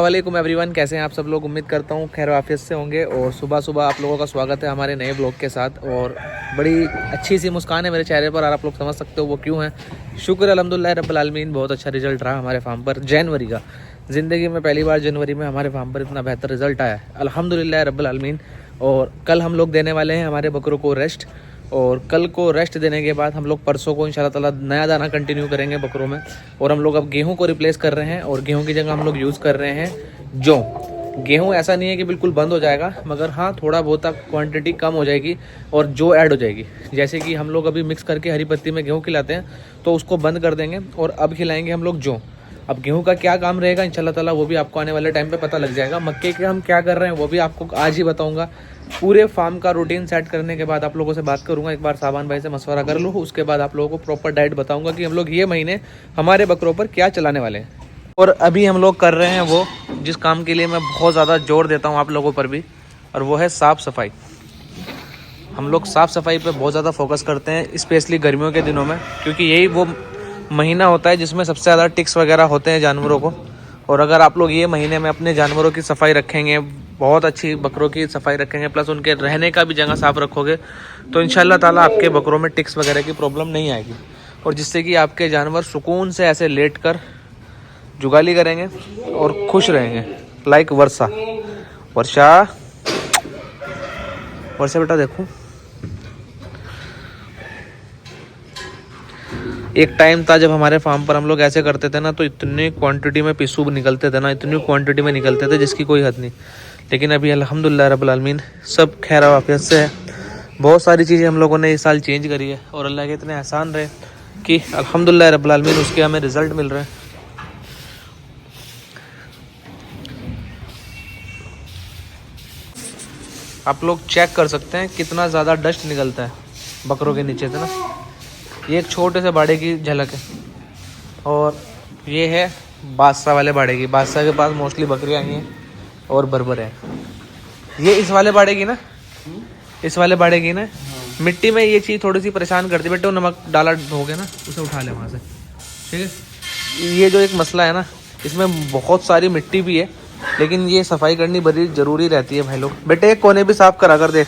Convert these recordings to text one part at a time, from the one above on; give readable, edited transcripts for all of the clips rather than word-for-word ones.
वालेकुम एवरीवन, कैसे हैं आप सब लोग। उम्मीद करता हूँ खैर आफियत से होंगे। और सुबह सुबह आप लोगों का स्वागत है हमारे नए ब्लॉग के साथ। और बड़ी अच्छी सी मुस्कान है मेरे चेहरे पर और आप लोग समझ सकते हो वो क्यों है। शुक्र अल्हम्दुलिल्लाह रब्बिल आलमीन, बहुत अच्छा रिजल्ट रहा हमारे फार्म पर जनवरी का। ज़िंदगी में पहली बार जनवरी में हमारे फार्म पर इतना बेहतर रिजल्ट आया है अल्हम्दुलिल्लाह रब्बिल आलमीन। और कल हम लोग देने वाले हैं हमारे बकरों को रेस्ट। और कल को रेस्ट देने के बाद हम लोग परसों को इंशाल्लाह ताला नया दाना कंटिन्यू करेंगे बकरों में। और हम लोग अब गेहूं को रिप्लेस कर रहे हैं और गेहूं की जगह हम लोग यूज़ कर रहे हैं जौ। गेहूं ऐसा नहीं है कि बिल्कुल बंद हो जाएगा, मगर हाँ थोड़ा बहुत क्वांटिटी कम हो जाएगी और जो ऐड हो जाएगी। जैसे कि हम लोग अभी मिक्स करके हरी पत्ती में गेहूँ खिलाते हैं तो उसको बंद कर देंगे और अब खिलाएंगे हम लोग जौ। अब गेहूं का क्या काम रहेगा इंशाल्लाह ताला वो भी आपको आने वाले टाइम पे पता लग जाएगा। मक्के के हम क्या कर रहे हैं वो भी आपको आज ही बताऊंगा। पूरे फार्म का रूटीन सेट करने के बाद आप लोगों से बात करूंगा। एक बार साबान भाई से मशवरा कर लूँ, उसके बाद आप लोगों को प्रॉपर डाइट बताऊंगा कि हम लोग ये महीने हमारे बकरों पर क्या चलाने वाले हैं। और अभी हम लोग कर रहे हैं वो जिस काम के लिए मैं बहुत ज़्यादा जोर देता हूँ आप लोगों पर भी, और वो है साफ़ सफाई। हम लोग साफ़ सफाई पर बहुत ज़्यादा फोकस करते हैं, स्पेशली गर्मियों के दिनों में, क्योंकि यही वो महीना होता है जिसमें सबसे ज़्यादा टिक्स वगैरह होते हैं जानवरों को। और अगर आप लोग ये महीने में अपने जानवरों की सफाई रखेंगे, बहुत अच्छी बकरों की सफाई रखेंगे, प्लस उनके रहने का भी जगह साफ़ रखोगे, तो इंशाल्लाह ताला आपके बकरों में टिक्स वगैरह की प्रॉब्लम नहीं आएगी। और जिससे कि आपके जानवर सुकून से ऐसे लेट कर जुगाली करेंगे और खुश रहेंगे। लाइक वर्षा वर्षा वर्षा बेटा देखो, एक टाइम था जब हमारे फार्म पर हम लोग ऐसे करते थे ना, तो इतनी क्वांटिटी में पिस्सू निकलते थे ना, इतनी क्वांटिटी में निकलते थे जिसकी कोई हद नहीं। लेकिन अभी अल्हम्दुलिल्लाह रब्बिल आलमीन सब खैर आफियत से है। बहुत सारी चीज़ें हम लोगों ने इस साल चेंज करी है और अल्लाह के इतने एहसान रहे कि अल्हम्दुलिल्लाह रब्बिल आलमीन उसके हमें रिज़ल्ट मिल रहे हैं। आप लोग चेक कर सकते हैं कितना ज़्यादा डस्ट निकलता है बकरों के नीचे से ना। ये एक छोटे से बाड़े की झलक है। और ये है बादशाह वाले बाड़े की। बादशाह के पास मोस्टली बकरियाँ आई हैं और बर्बर है। ये इस वाले बाड़े की ना, इस वाले बाड़े की ना मिट्टी में ये चीज़ थोड़ी सी परेशान करती है। बेटे वो नमक डाला हो गया ना, उसे उठा ले वहाँ से, ठीक है। ये जो एक मसला है ना, इसमें बहुत सारी मिट्टी भी है, लेकिन ये सफाई करनी बड़ी ज़रूरी रहती है भाई लोग। बेटे कोने भी साफ़ करा कर, देख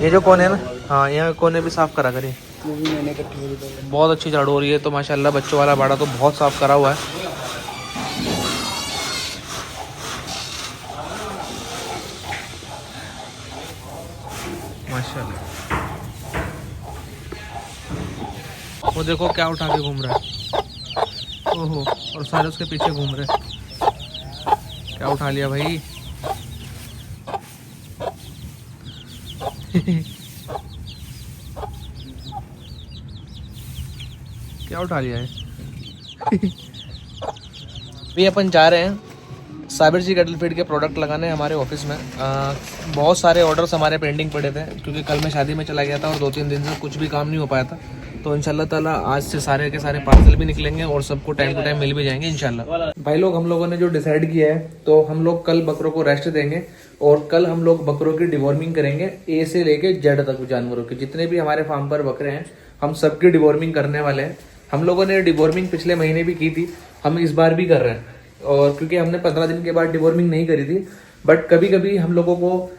ये जो कोने है ना, हाँ यहाँ कोने भी साफ़ करा करिए। बहुत अच्छी झाड़ू हो रही है। तो माशाल्लाह बच्चों वाला बाड़ा तो बहुत साफ करा हुआ है। माशाल्लाह वो देखो क्या उठा के घूम रहा है। ओहो, और सारे उसके पीछे घूम रहे हैं। क्या उठा लिया भाई। क्या उठा लिया है। अभी अपन जा रहे हैं साबिर जी कैटल फीड के प्रोडक्ट लगाने हमारे ऑफिस में। बहुत सारे ऑर्डर्स हमारे पेंडिंग पड़े थे, क्योंकि कल मैं शादी में चला गया था और 2-3 दिन से कुछ भी काम नहीं हो पाया था। तो इंशाल्लाह ताला आज से सारे के सारे पार्सल भी निकलेंगे और सबको टाइम टू टाइम मिल भी जाएंगे इंशाल्लाह। भाई लोग हम लोगों ने जो डिसाइड किया है, तो हम लोग कल बकरों को रेस्ट देंगे और कल हम लोग बकरों की डिवॉर्मिंग करेंगे। ए से लेके जेड तक जानवरों की जितने भी हमारे फार्म पर बकरे हैं, हम सबकी डिवॉर्मिंग करने वाले हैं। हम लोगों ने डिवॉर्मिंग पिछले महीने भी की थी, हम इस बार भी कर रहे हैं। और क्योंकि हमने 15 दिन के बाद डिवॉर्मिंग नहीं करी थी, बट कभी कभी हम लोगों को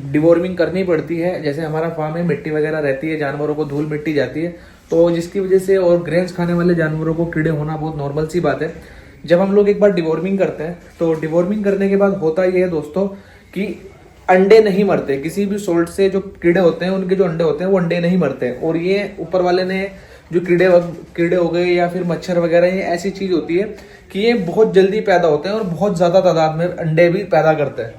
डिवॉर्मिंग करनी पड़ती है। जैसे हमारा फार्म है, मिट्टी वगैरह रहती है, जानवरों को धूल मिट्टी जाती है, तो जिसकी वजह से, और ग्रेन्स खाने वाले जानवरों को कीड़े होना बहुत नॉर्मल सी बात है। जब हम लोग एक बार डिवॉर्मिंग करते हैं, तो डिवॉर्मिंग करने के बाद होता यह है दोस्तों कि अंडे नहीं मरते। किसी भी सोल्ट से जो कीड़े होते हैं, उनके जो अंडे होते हैं वो अंडे नहीं मरते। और ये ऊपर वाले ने जो कीड़े हो गए या फिर मच्छर वगैरह, ये ऐसी चीज होती है कि ये बहुत जल्दी पैदा होते हैं और बहुत ज्यादा तादाद में अंडे भी पैदा करते हैं।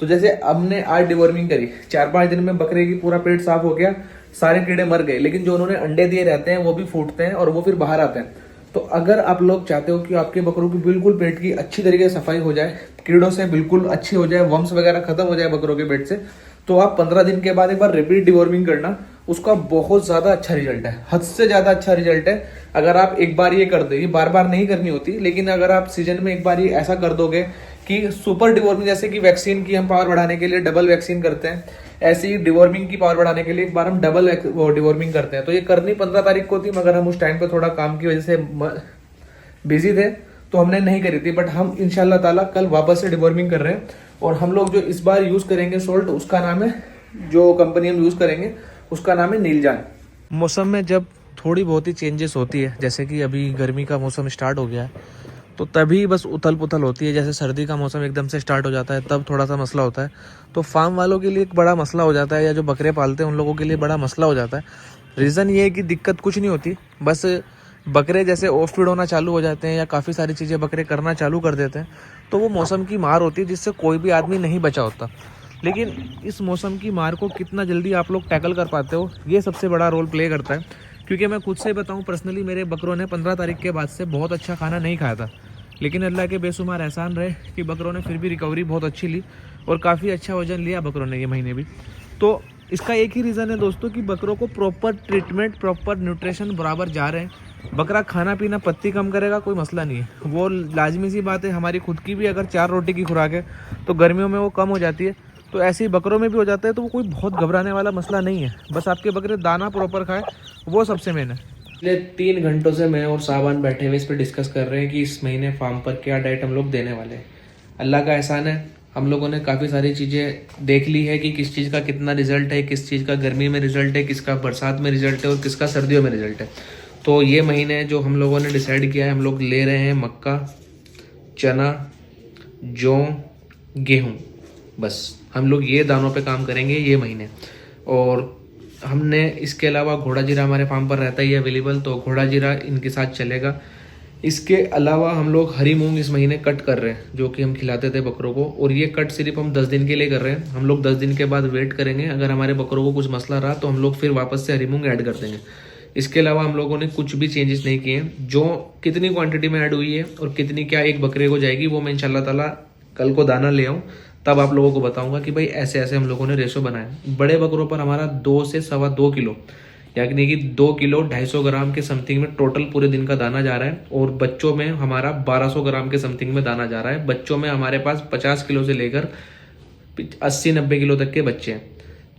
तो जैसे हमने आज डिवॉर्मिंग करी, 4-5 दिन में बकरे की पूरा पेट साफ हो गया, सारे कीड़े मर गए, लेकिन जो उन्होंने अंडे दिए रहते हैं वो भी फूटते हैं और वो फिर बाहर आते हैं। तो अगर आप लोग चाहते हो कि आपके बकरों की बिल्कुल पेट की अच्छी तरीके से सफाई हो जाए, कीड़ों से बिल्कुल अच्छी हो जाए, वम्स वगैरह खत्म हो जाए बकरों के पेट से, तो आप 15 दिन के बाद एक बार रिपीट डिवॉर्मिंग करना। उसका बहुत ज्यादा अच्छा रिजल्ट है, हद से ज्यादा अच्छा रिजल्ट है। अगर आप एक बार ये कर दो, ये बार बार नहीं करनी होती, लेकिन अगर आप सीजन में एक बार ये ऐसा कर दोगे कि सुपर डिवॉर्मिंग, जैसे कि वैक्सीन की हम पावर बढ़ाने के लिए डबल वैक्सीन करते हैं, ऐसे ही डिवॉर्मिंग की पावर बढ़ाने के लिए एक बार हम डबल डिवॉर्मिंग करते हैं। तो ये करनी 15 तारीख को थी, मगर हम उस टाइम पे थोड़ा काम की वजह से बिजी थे, तो हमने नहीं करी थी, बट हम इंशाल्लाह ताला कल वापस से डिवॉर्मिंग कर रहे हैं। और हम लोग जो इस बार यूज़ करेंगे सोल्ट, उसका नाम है, जो कंपनी हम यूज़ करेंगे उसका नाम है नीलजान। मौसम में जब थोड़ी बहुत ही चेंजेस होती है, जैसे कि अभी गर्मी का मौसम स्टार्ट हो गया है, तो तभी बस उथल पुथल होती है। जैसे सर्दी का मौसम एकदम से स्टार्ट हो जाता है तब थोड़ा सा मसला होता है। तो फार्म वालों के लिए एक बड़ा मसला हो जाता है, या जो बकरे पालते हैं उन लोगों के लिए बड़ा मसला हो जाता है। रीज़न ये है कि दिक्कत कुछ नहीं होती, बस बकरे जैसे ऑफ फीड होना चालू हो जाते हैं या काफ़ी सारी चीज़ें बकरे करना चालू कर देते हैं, तो वो मौसम की मार होती है जिससे कोई भी आदमी नहीं बचा होता। लेकिन इस मौसम की मार को कितना जल्दी आप लोग टैकल कर पाते हो, ये सबसे बड़ा रोल प्ले करता है। क्योंकि मैं खुद से बताऊं, पर्सनली मेरे बकरों ने 15 तारीख के बाद से बहुत अच्छा खाना नहीं खाया था, लेकिन अल्लाह के बेशुमार एहसान रहे कि बकरों ने फिर भी रिकवरी बहुत अच्छी ली और काफ़ी अच्छा वजन लिया बकरों ने ये महीने भी। तो इसका एक ही रीज़न है दोस्तों कि बकरों को प्रॉपर ट्रीटमेंट, प्रॉपर न्यूट्रिशन बराबर जा रहे हैं। बकरा खाना पीना पत्ती कम करेगा, कोई मसला नहीं है, वो लाजमी सी बात है। हमारी खुद की भी अगर 4 रोटी की खुराक है तो गर्मियों में वो कम हो जाती है, तो ऐसे ही बकरों में भी हो जाता है। तो वो कोई बहुत घबराने वाला मसला नहीं है, बस आपके बकरे दाना प्रॉपर खाए, वो सबसे मेन है। पिछले 3 घंटों से मैं और साबान बैठे हुए इस पर डिस्कस कर रहे हैं कि इस महीने फार्म पर क्या डाइट हम लोग देने वाले हैं। अल्लाह का एहसान है, हम लोगों ने काफ़ी सारी चीज़ें देख ली है कि किस चीज़ का कितना रिजल्ट है, किस चीज़ का गर्मी में रिजल्ट है, किसका बरसात में रिजल्ट है और किसका सर्दियों में रिजल्ट है। तो ये महीने जो हम लोगों ने डिसाइड किया है, हम लोग ले रहे हैं मक्का, चना, जौ, गेहूँ, बस हम लोग ये दानों पे काम करेंगे ये महीने। और हमने इसके अलावा घोड़ा जीरा हमारे फार्म पर रहता ही है अवेलेबल, तो घोड़ा जीरा इनके साथ चलेगा। इसके अलावा हम लोग हरी मूंग इस महीने कट कर रहे हैं, जो कि हम खिलाते थे बकरों को, और ये कट सिर्फ हम 10 दिन के लिए कर रहे हैं। हम लोग 10 दिन के बाद वेट करेंगे, अगर हमारे बकरों को कुछ मसला रहा तो हम लोग फिर वापस से हरी मूंग ऐड कर देंगे। इसके अलावा हम लोगों ने कुछ भी चेंजेस नहीं किए हैं। जो कितनी क्वांटिटी में ऐड हुई है और कितनी क्या एक बकरे को जाएगी, वो मैं इंशाल्लाह ताला कल को दाना ले आऊँ तब आप लोगों को बताऊंगा कि भाई ऐसे ऐसे हम लोगों ने रेशो बनाया। बड़े बकरों पर हमारा 2 से 2.25 किलो, यानी कि 2 किलो 250 ग्राम के समथिंग में टोटल पूरे दिन का दाना जा रहा है। और बच्चों में हमारा 1200 ग्राम के समथिंग में दाना जा रहा है। बच्चों में हमारे पास 50 किलो से लेकर 80-90 किलो तक के बच्चे हैं,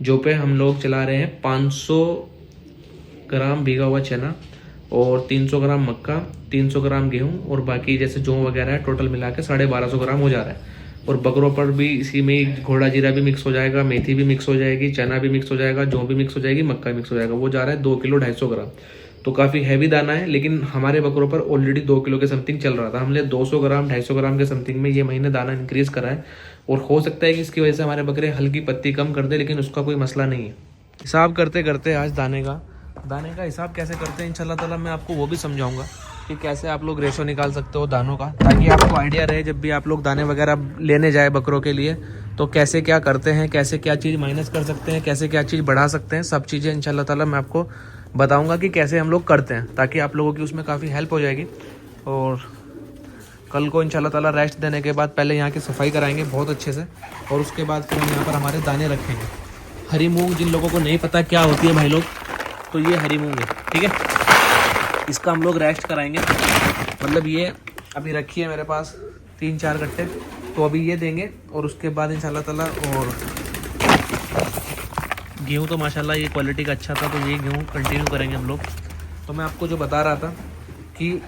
जो पे हम लोग चला रहे हैं 500 ग्राम भीगा हुआ चना और 300 ग्राम मक्का, 300 ग्राम गेहूँ और बाकी जैसे जौ वगैरह है, टोटल मिला के 1250 ग्राम हो जा रहा है। और बकरों पर भी इसी में घोड़ा जीरा भी मिक्स हो जाएगा, मेथी भी मिक्स हो जाएगी, चना भी मिक्स हो जाएगा, जौ भी मिक्स हो जाएगी, मक्का भी मिक्स हो जाएगा। वो जा रहा है 2 किलो 250 ग्राम। तो काफ़ी हैवी दाना है, लेकिन हमारे बकरों पर ऑलरेडी 2 किलो के समथिंग चल रहा था। हमने 200 ग्राम 250 ग्राम के समथिंग में ये महीने दाना इंक्रीज करा है। और हो सकता है कि इसकी वजह से हमारे बकरे हल्की पत्ती कम कर दे, लेकिन उसका कोई मसला नहीं है। हिसाब करते करते आज दाने का हिसाब कैसे करते हैं इंशाल्लाह ताला मैं आपको वो भी समझाऊंगा कि कैसे आप लोग रेशो निकाल सकते हो दानों का, ताकि आपको आइडिया रहे जब भी आप लोग दाने वगैरह लेने जाए बकरों के लिए तो कैसे क्या करते हैं, कैसे क्या चीज़ माइनस कर सकते हैं, कैसे क्या चीज़ बढ़ा सकते हैं। सब चीज़ें इंशाल्लाह ताला मैं आपको बताऊंगा कि कैसे हम लोग करते हैं, ताकि आप लोगों की उसमें काफ़ी हेल्प हो जाएगी। और कल को इंशाल्लाह ताला रेस्ट देने के बाद पहले यहाँ की सफाई कराएंगे बहुत अच्छे से, और उसके बाद फिर हम यहाँ पर हमारे दाने रखेंगे। हरी मूंग, जिन लोगों को नहीं पता क्या होती है भाई लोग, तो ये हरी मूंग है, ठीक है। इसका हम लोग रेस्ट कराएंगे, मतलब ये अभी रखी है मेरे पास 3-4 गट्टे, तो अभी ये देंगे और उसके बाद इंशाल्लाह ताला। और गेहूँ तो माशाल्लाह ये क्वालिटी का अच्छा था, तो ये गेहूँ कंटिन्यू करेंगे हम लोग। तो मैं आपको जो बता रहा था कि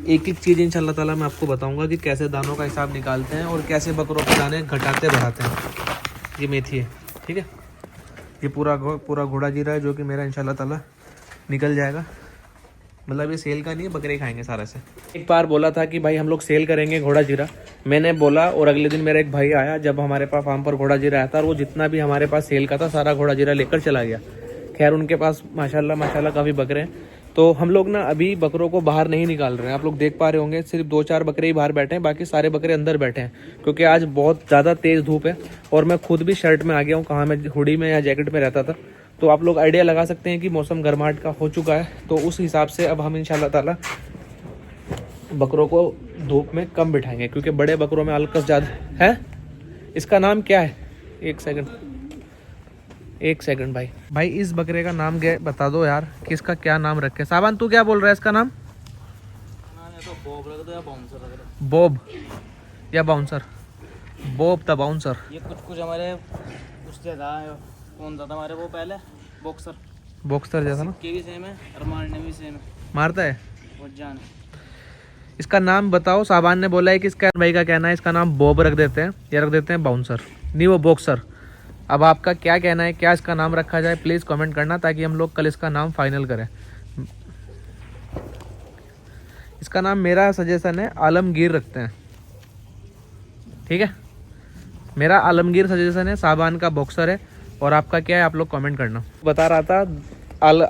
एक एक चीज़ इंशाल्लाह ताला मैं आपको बताऊंगा कि कैसे दानों का हिसाब निकालते हैं और कैसे बकरों के दाने घटाते बढ़ाते हैं। ये मेथी है, ठीक है। ये पूरा घोड़ा जीरा है, जो कि मेरा इंशाल्लाह ताला निकल जाएगा। मतलब ये सेल का नहीं है, बकरे खाएंगे सारा से। एक बार बोला था कि भाई हम लोग सेल करेंगे घोड़ा जीरा, मैंने बोला, और अगले दिन मेरा एक भाई आया जब हमारे पास फार्म पर घोड़ा जीरा आया था, और वो जितना भी हमारे पास सेल का था सारा घोड़ा जीरा लेकर चला गया। खैर उनके पास माशाल्लाह काफ़ी बकरे हैं। तो हम लोग ना अभी बकरों को बाहर नहीं निकाल रहे हैं, आप लोग देख पा रहे होंगे, सिर्फ 2-4 बकरे ही बाहर बैठे हैं, बाकी सारे बकरे अंदर बैठे हैं, क्योंकि आज बहुत ज़्यादा तेज़ धूप है। और मैं खुद भी शर्ट में आ गया हूँ, कहाँ मैं हुडी में या जैकेट में रहता था। तो आप लोग आइडिया लगा सकते हैं कि मौसम गर्माहट का हो चुका है, तो उस हिसाब से अब हम इंशाल्लाह ताला बकरों को धूप में कम बिठाएंगे, क्योंकि बड़े बकरों में अलकस ज़्यादा है। इसका नाम क्या है? एक सेकंड भाई इस बकरे का नाम क्या बता दो यार, कि इसका क्या नाम रखे। साबान तू क्या बोल रहा है इसका नाम? तो बॉब लग रहा है, बाउंसर लग रहा है। बॉब या बाउंसर? Bob the bouncer. ये कुछ हमारे उससे था, कौन था हमारे वो पहले बॉक्सर जैसा ना, के भी सेम है और मारने भी सेम है, मारता है बहुत जान है। इसका नाम बताओ। साबान ने बोला है कि इसका, भाई का कहना है इसका नाम बॉब रख देते हैं या रख देते हैं बाउंसर, नहीं वो बॉक्सर। अब आपका क्या कहना है, क्या इसका नाम रखा जाए, प्लीज़ कमेंट करना ताकि हम लोग कल इसका नाम फाइनल करें। इसका नाम मेरा सजेशन है आलमगीर रखते हैं, ठीक है। मेरा आलमगीर सजेशन है, साबान का बॉक्सर है। और आपका क्या है आप लोग कमेंट करना। बता रहा था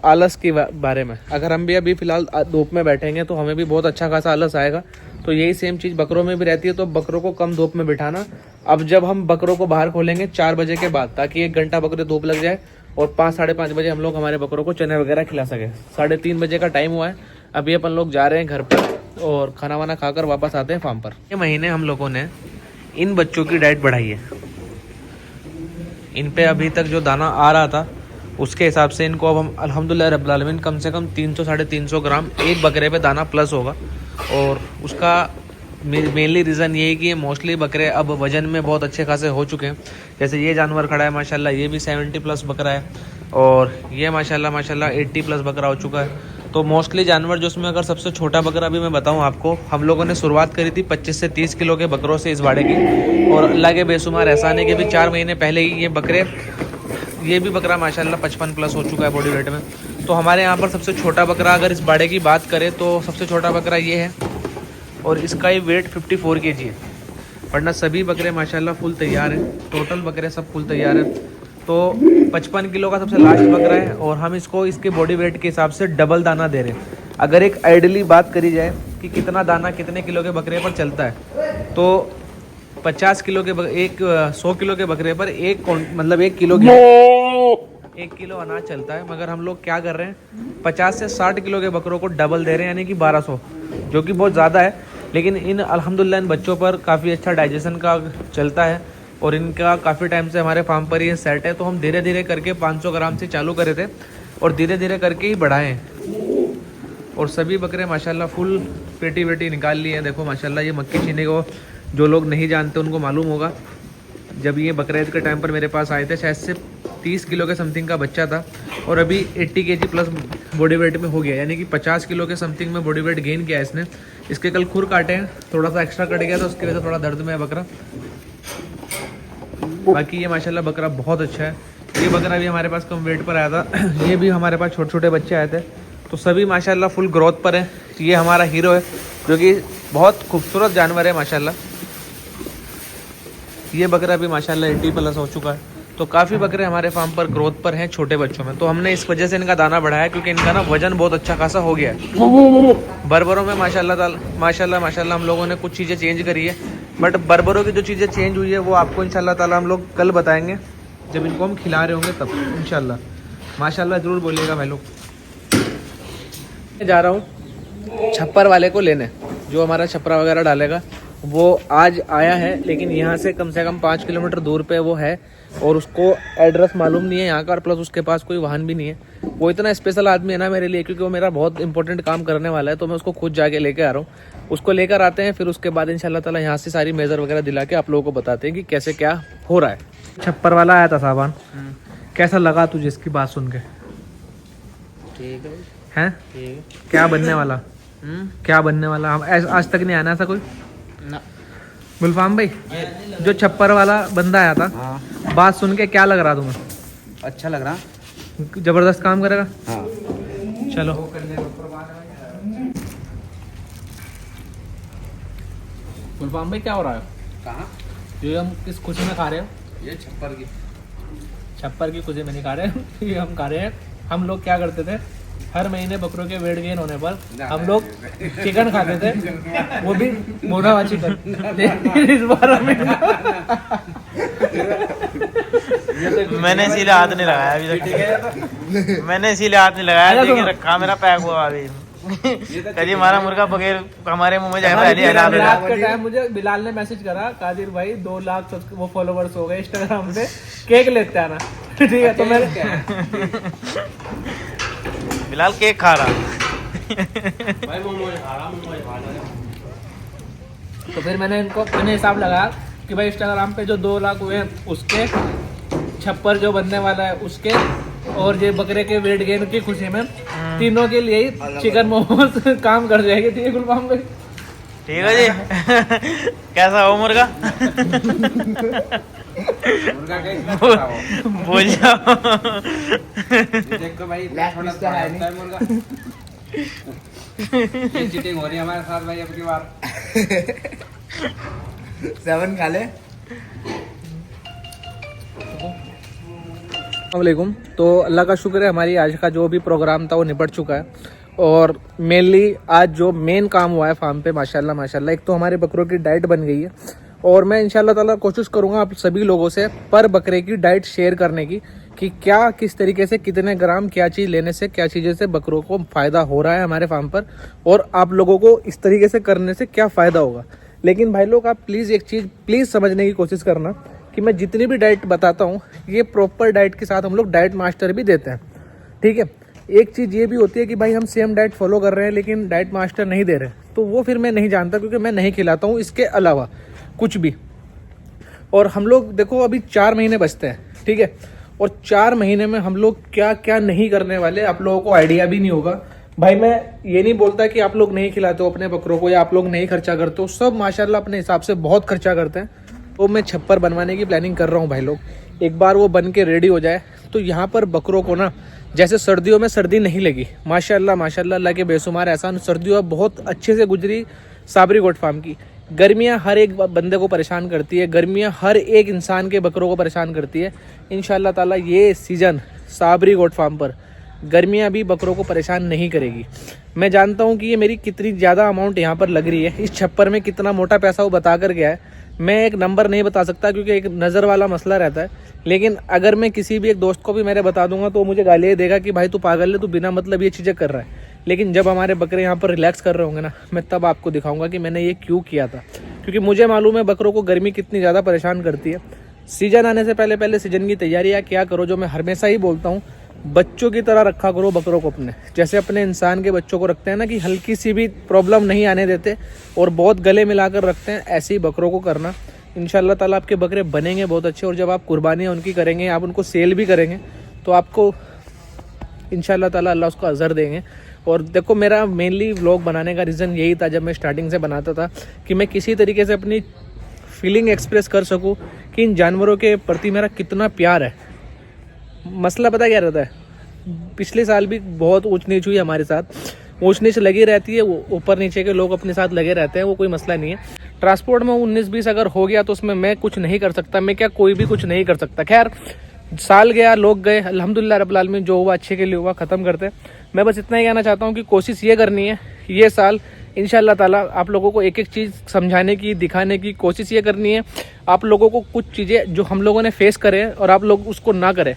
आलस के बारे में। अगर हम भी अभी फ़िलहाल धूप में बैठेंगे तो हमें भी बहुत अच्छा खासा आलस आएगा। तो यही सेम चीज़ बकरों में भी रहती है, तो बकरों को कम धूप में बिठाना। अब जब हम बकरों को बाहर खोलेंगे 4 बजे के बाद, ताकि 1 घंटा बकरे धूप लग जाए और 5 साढ़े 5 बजे हम लोग हमारे बकरों को चने वगैरह खिला सके। 3:30 बजे का टाइम हुआ है। अभी अपन लोग जा रहे हैं घर पर और खाना वाना खाकर वापस आते हैं फार्म पर। ये महीने हम लोगों ने इन बच्चों की डाइट बढ़ाई है। इन पे अभी तक जो दाना आ रहा था उसके हिसाब से इनको अब हम अल्हम्दुलिल्लाह रब्बिल आलमीन कम से कम 300 साढ़े 300 ग्राम एक बकरे पे दाना प्लस होगा। और उसका मेनली रीज़न ये है कि ये मोस्टली बकरे अब वज़न में बहुत अच्छे खासे हो चुके हैं। जैसे ये जानवर खड़ा है माशाल्लाह, ये भी 70 प्लस बकरा है और ये माशाल्लाह 80 प्लस बकरा हो चुका है। तो मोस्टली जानवर जो उसमें अगर सबसे छोटा बकरा भी मैं बताऊं आपको, हम लोगों ने शुरुआत करी थी 25 से 30 किलो के बकरों से इस बाड़े की। और अल्लाह के बेशुमार एहसान है कि अभी 4 महीने पहले ही ये भी बकरा माशाल्लाह 55 प्लस हो चुका है बॉडी वेट में। तो हमारे यहाँ पर सबसे छोटा बकरा अगर इस बाड़े की बात करें तो सबसे छोटा बकरा ये है और इसका ही वेट 54 kg है। वरना सभी बकरे माशाल्लाह फुल तैयार हैं, टोटल बकरे सब फुल तैयार हैं। तो 55 किलो का सबसे लास्ट बकरा है और हम इसको इसके बॉडी वेट के हिसाब से डबल दाना दे रहे हैं। अगर एक आइडली बात करी जाए कि कितना दाना कितने किलो के बकरे पर चलता है, तो 50 किलो के 100 किलो के बकरे पर 1 किलो अनाज चलता है। मगर हम लोग क्या कर रहे हैं, 50 से 60 किलो के बकरों को डबल दे रहे हैं, यानी कि 1200, जो कि बहुत ज़्यादा है। लेकिन इन अल्हम्दुलिल्लाह इन बच्चों पर काफ़ी अच्छा डाइजेशन का चलता है और इनका काफ़ी टाइम से हमारे फार्म पर ये सेट है। तो हम धीरे धीरे करके 500 ग्राम से चालू करे थे और धीरे धीरे करके ही बढ़ाए हैं। और सभी बकरे माशाल्लाह फुल पेटी वेटी निकाल लिए हैं। देखो माशाल्लाह, ये मक्की छीने को जो लोग नहीं जानते उनको मालूम होगा। जब ये बकरीद के टाइम पर मेरे पास आए थे, शायद से 30 किलो के समथिंग का बच्चा था और अभी 80 kg प्लस बॉडी वेट में हो गया, यानी कि 50 किलो के समथिंग में बॉडी वेट गेन किया है इसने। इसके कल खुर काटे हैं, थोड़ा सा एक्स्ट्रा कट गया था, उसकी वजह से थोड़ा दर्द में है बकरा। बाकी ये माशाल्लाह बकरा बहुत अच्छा है। ये बकरा भी हमारे पास कम वेट पर आया था। ये भी हमारे पास छोटे छोटे बच्चे आए थे। तो सभी माशाल्लाह फुल ग्रोथ पर है। ये हमारा हीरो है जो कि बहुत खूबसूरत जानवर है माशाल्लाह। ये बकरा भी माशाल्लाह 80 प्लस हो चुका है। तो काफ़ी बकरे हमारे फार्म पर ग्रोथ पर हैं छोटे बच्चों में। तो हमने इस वजह से इनका दाना बढ़ाया क्योंकि इनका ना वजन बहुत अच्छा खासा हो गया है। बर्बरों में माशाल्लाह हम लोगों ने कुछ चीज़ें चेंज करी है, बट बर्बरों की जो चीज़ें चेंज हुई है वो आपको इंशाल्लाह ताला हम लोग कल बताएंगे जब इनको हम खिला रहे होंगे तब इंशाल्लाह। माशाल्लाह ज़रूर बोलिएगा भाई लोग। जा रहा हूँ छप्पर वाले को लेने, जो हमारा छपरा वगैरह डालेगा वो आज आया है, लेकिन यहाँ से कम 5 किलोमीटर दूर पे वो है और उसको एड्रेस मालूम नहीं है यहाँ का, प्लस उसके पास कोई वाहन भी नहीं है। वो इतना स्पेशल आदमी है ना मेरे लिए, क्योंकि वो मेरा बहुत इंपॉर्टेंट काम करने वाला है। तो मैं उसको खुद जाके लेके आ रहा हूँ। उसको लेकर आते हैं, फिर उसके बाद इंशाल्लाह ताला यहाँ से सारी मेजर वगैरह दिला के आप लोगों को बताते हैं कि कैसे क्या हो रहा है। छप्पर वाला आया था साबान, कैसा लगा तुझे इसकी बात सुन के? ठीक है क्या बनने वाला? क्या बनने वाला? हम आज तक नहीं आना ऐसा कोई ना। गुलफाम भाई, जो छप्पर वाला बंदा आया था, हाँ। बात सुन के क्या लग रहा तुम्हें? अच्छा लग रहा। जबरदस्त काम करेगा। हाँ। चलो गुलफाम भाई, क्या हो रहा है? कहाँ? ये हम किस खुशी में खा रहे हो? ये छप्पर की खुशी में नहीं खा रहे ये हम खा रहे हैं। हम लोग क्या करते थे, हर महीने बकरों के वेट गेन होने पर हम लोग चिकन खाते थे, वो भी भुना हुआ चिकन। लेकिन इस बार हमें मैंने इसीलिए हाथ नहीं लगाया अभी तक। मैंने इसीलिए हाथ नहीं लगाया, लेकिन रखा मेरा पैक हुआ अभी। कभी हमारा मुर्गा बगैर हमारे मुंह में रात के टाइम मुझे बिलाल ने मैसेज करा, कादिर भाई 2 लाख वो फॉलोवर्स हो गए इंस्टाग्राम पे, केक लेते आना। ठीक है, तो मैं बिलाल केक खा रहा। तो फिर मैंने हिसाब लगाया कि भाई इंस्टाग्राम पे जो 2 लाख हुए उसके, छप्पर जो बनने वाला है उसके, और ये बकरे के वेट गेन की खुशी में तीनों के लिए ही चिकन मोमोज काम कर जाएगी। ठीक है गुलफाम भाई? ठीक है जी। कैसा हो मुर्गा? मुर्गा कैसा बोल जाओ। देखो भाई Last थोड़ा piece तो है होता है मुर्गा। ये चीटिंग हो रही है हमारे साथ भाई अब की बार। 7 खा ले। अस्सलामुअलैकुम। तो अल्लाह का शुक्र है, हमारी आज का जो भी प्रोग्राम था वो निपट चुका है। और मेनली आज जो मेन काम हुआ है फार्म पे, माशाल्लाह माशाल्लाह, एक तो हमारे बकरों की डाइट बन गई है। और मैं इंशाल्लाह ताला कोशिश करूंगा आप सभी लोगों से पर बकरे की डाइट शेयर करने की, कि क्या किस तरीके से कितने ग्राम क्या चीज़ लेने से क्या चीज़ें से बकरों को फ़ायदा हो रहा है हमारे फार्म पर, और आप लोगों को इस तरीके से करने से क्या फ़ायदा होगा। लेकिन भाई लोग आप प्लीज़ एक चीज़ प्लीज़ समझने की कोशिश करना कि मैं जितनी भी डाइट बताता हूँ ये प्रॉपर डाइट के साथ हम लोग डाइट मास्टर भी देते हैं, ठीक है। एक चीज़ ये भी होती है कि भाई हम सेम डाइट फॉलो कर रहे हैं लेकिन डाइट मास्टर नहीं दे रहे, तो वो फिर मैं नहीं जानता, क्योंकि मैं नहीं खिलाता हूँ इसके अलावा कुछ भी। और हम लोग देखो अभी 4 महीने बचते हैं, ठीक है, और 4 महीने में हम लोग क्या क्या नहीं करने वाले आप लोगों को आइडिया भी नहीं होगा। भाई मैं ये नहीं बोलता कि आप लोग नहीं खिलाते हो अपने बकरों को या आप लोग नहीं खर्चा करते हो, सब माशाल्लाह अपने हिसाब से बहुत खर्चा करते हैं। तो मैं छप्पर बनवाने की प्लानिंग कर रहा हूँ भाई लोग, एक बार वो बन के रेडी हो जाए तो यहाँ पर बकरों को ना, जैसे सर्दियों में सर्दी नहीं लगी, माशाल्लाह माशाल्लाह अल्लाह के बेशुमार एहसान, सर्दियों बहुत अच्छे से गुजरी साबरी गोट फार्म की। गर्मियाँ हर एक बंदे को परेशान करती है, गर्मियाँ हर एक इंसान के बकरों को परेशान करती है। इंशाल्लाह ताला ये सीज़न साबरी गोट फार्म पर गर्मियाँ भी बकरों को परेशान नहीं करेगी। मैं जानता हूँ कि ये मेरी कितनी ज़्यादा अमाउंट यहाँ पर लग रही है, इस छप्पर में कितना मोटा पैसा वो बता कर गया है। मैं एक नंबर नहीं बता सकता क्योंकि एक नज़र वाला मसला रहता है, लेकिन अगर मैं किसी भी एक दोस्त को भी मेरे बता दूंगा तो मुझे गालियाँ देगा कि भाई तू पागल है, तू बिना मतलब ये चीज़ें कर रहा है। लेकिन जब हमारे बकरे यहाँ पर रिलैक्स कर रहे होंगे ना, मैं तब आपको दिखाऊंगा कि मैंने ये क्यों किया था, क्योंकि मुझे मालूम है बकरों को गर्मी कितनी ज़्यादा परेशान करती है। सीजन आने से पहले पहले सीजन की तैयारियाँ क्या करो, जो मैं हमेशा ही बोलता हूँ, बच्चों की तरह रखा करो बकरों को अपने, जैसे अपने इंसान के बच्चों को रखते हैं ना, कि हल्की सी भी प्रॉब्लम नहीं आने देते और बहुत गले मिलाकर रखते हैं, ऐसे ही बकरों को करना। इंशाल्लाह ताला आपके बकरे बनेंगे बहुत अच्छे, और जब आप कुर्बानियाँ उनकी करेंगे, आप उनको सेल भी करेंगे, तो आपको इंशाल्लाह ताला अल्लाह उसको अज़र देंगे। और देखो मेरा मेनली व्लॉग बनाने का रीज़न यही था, जब मैं स्टार्टिंग से बनाता था, कि मैं किसी तरीके से अपनी फीलिंग एक्सप्रेस कर सकूं कि इन जानवरों के प्रति मेरा कितना प्यार है। मसला पता क्या रहता है, पिछले साल भी बहुत ऊंच नीच हुई हमारे साथ, ऊंच नीच लगी रहती है, ऊपर नीचे के लोग अपने साथ लगे रहते हैं, वो कोई मसला नहीं है। ट्रांसपोर्ट में 19-20 अगर हो गया तो उसमें मैं कुछ नहीं कर सकता, मैं क्या कोई भी कुछ नहीं कर सकता। खैर साल गया, लोग गए, अल्हम्दुलिल्लाह रब्बिल आलमीन, जो हुआ अच्छे के लिए हुआ, ख़त्म करते हैं। मैं बस इतना ही कहना चाहता हूँ कि कोशिश ये करनी है, ये साल इंशाल्लाह ताला आप लोगों को एक एक चीज़ समझाने की, दिखाने की कोशिश ये करनी है, आप लोगों को कुछ चीज़ें जो हम लोगों ने फेस करें और आप लोग उसको ना करें।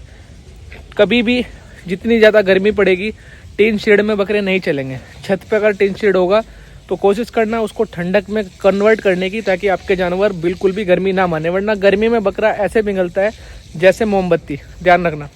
कभी भी जितनी ज़्यादा गर्मी पड़ेगी, टीन शेड में बकरे नहीं चलेंगे। छत पे अगर टीन शेड होगा तो कोशिश करना उसको ठंडक में कन्वर्ट करने की, ताकि आपके जानवर बिल्कुल भी गर्मी ना माने, वरना गर्मी में बकरा ऐसे पिघलता है जैसे मोमबत्ती, ध्यान रखना।